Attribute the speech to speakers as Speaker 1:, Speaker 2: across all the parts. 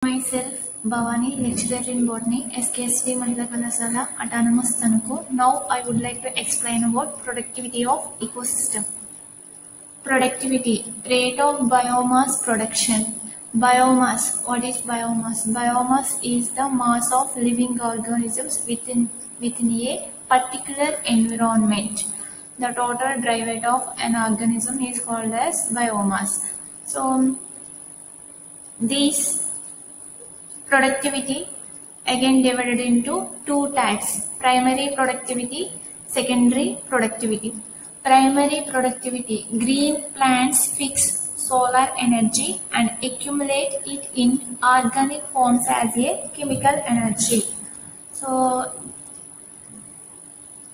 Speaker 1: Myself, Bhavani, lecturer in botany, SKSD Mahila Kalasala, Autonomous Tanuku. Now I would like to explain about productivity of ecosystem. Productivity, rate of biomass production. Biomass, what is biomass? Biomass is the mass of living organisms within a particular environment. The total dry weight of an organism is called as biomass. So, these productivity again divided into two types: primary productivity, secondary productivity. Primary productivity, green plants fix solar energy and accumulate it in organic forms as a chemical energy. So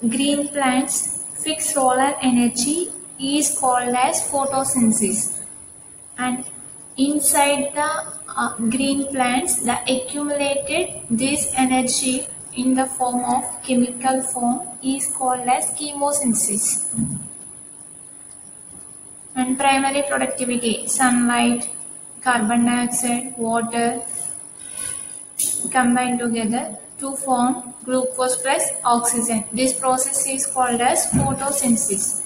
Speaker 1: green plants fix solar energy is called as photosynthesis, and inside the green plants, the accumulated this energy in the form of chemical form is called as chemosynthesis. And primary productivity, sunlight, carbon dioxide, water combine together to form glucose plus oxygen. This process is called as photosynthesis.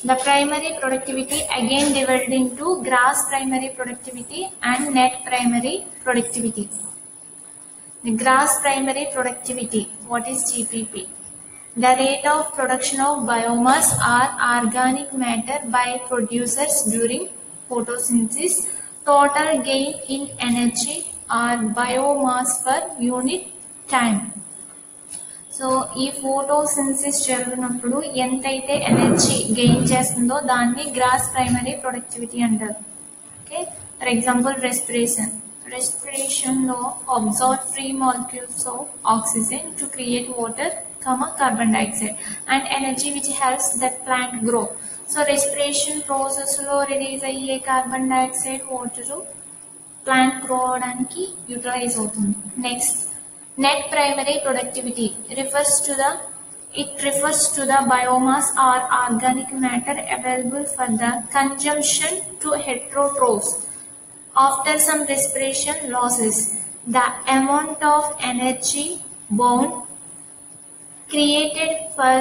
Speaker 1: The primary productivity again divided into gross primary productivity and net primary productivity. The gross primary productivity, what is GPP? The rate of production of biomass or organic matter by producers during photosynthesis, total gain in energy or biomass per unit time. So ఈ photosynthesis జరుగుతున్నప్పుడు ఎంతైతే energy gain చేస్తుందో దాన్ని gross primary productivity అంటారు. Okay, for example రెస్పిరేషన్లో absorb free molecules of oxygen to create water, carbon dioxide and energy which helps that plant grow. So respiration ప్రాసెస్లో release అయ్యే carbon dioxide water plant grow అవడానికి utilize అవుతుంది. Next, net primary productivity refers to the biomass or organic matter available for the consumption to heterotrophs. After some respiration losses, the amount of energy bound created per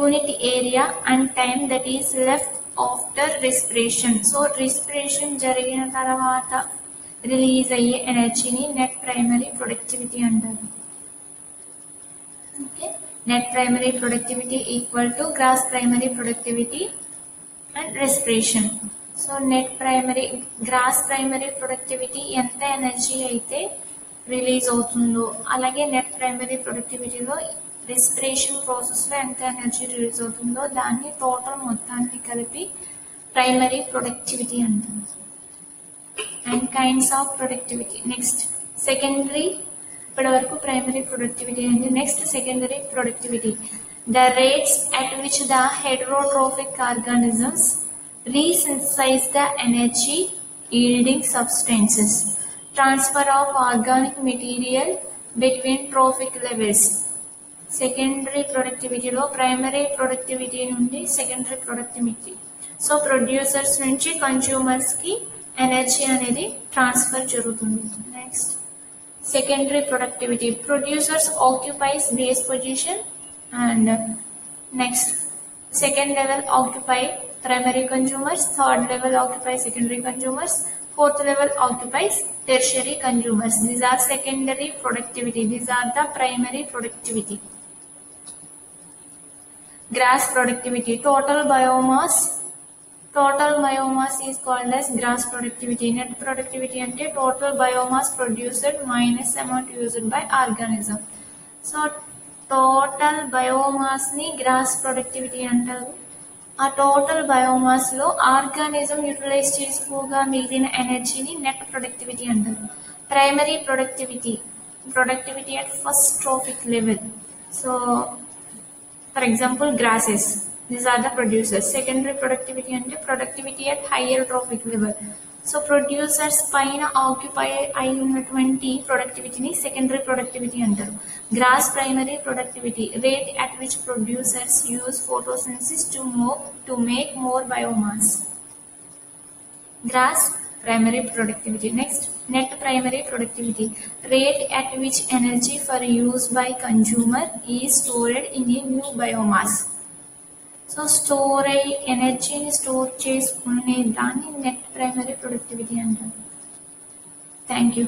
Speaker 1: unit area and time that is left after respiration. So respiration జరిగిన తర్వాత release అయ్యే ఎనర్జీని net primary productivity అంటారు. Okay, net primary productivity equal to gross primary productivity and respiration. So gross primary productivity ఎంత energy అయితే release అవుతుందో, అలాగే net primary ప్రొడక్టివిటీలో respiration ప్రాసెస్లో ఎంత ఎనర్జీ రిలీజ్ అవుతుందో దాన్ని టోటల్ మొత్తాన్ని కలిపి ప్రైమరీ ప్రొడక్టివిటీ అంటారు. And kinds of productivity. Next, secondary. ఇప్పటి వరకు primary productivity and next secondary productivity. The rates at which the heterotrophic organisms resynthesize the energy yielding substances. Transfer of organic material between trophic levels. Secondary productivity లో primary productivity నుండి secondary productivity. So producers నుంచి consumers కి energy అనేది transfer జరుగుతుంది. Next, secondary productivity. Producers occupies base position and next second level occupy primary consumers, third level occupy secondary consumers, fourth level occupies tertiary consumers. These are secondary productivity. These are the primary productivity. Gross productivity. Total biomass is called as gross productivity. Net productivity ante total biomass produced minus amount used by organism. So total biomass ni gross productivity antaru. ఆ total biomass లో organism utilise చేసుకోగా మిగిలిన ఎనర్జీని net productivity అంటారు. Primary productivity at first trophic level. So for example grasses, these are the producers. Secondary productivity and productivity at higher trophic level. So producers పైన occupy అయి ఉన్నటువంటి ప్రొడక్టివిటీని secondary productivity అంటారు. Gross primary productivity, rate at which producers use photosynthesis to make more biomass. Grass primary productivity. Next, net primary productivity, rate at which energy for use by consumer is stored in a new biomass. So store అయ్యి ఎనర్జీని store చేసుకునే దాన్ని net primary productivity అంటారు. Thank you.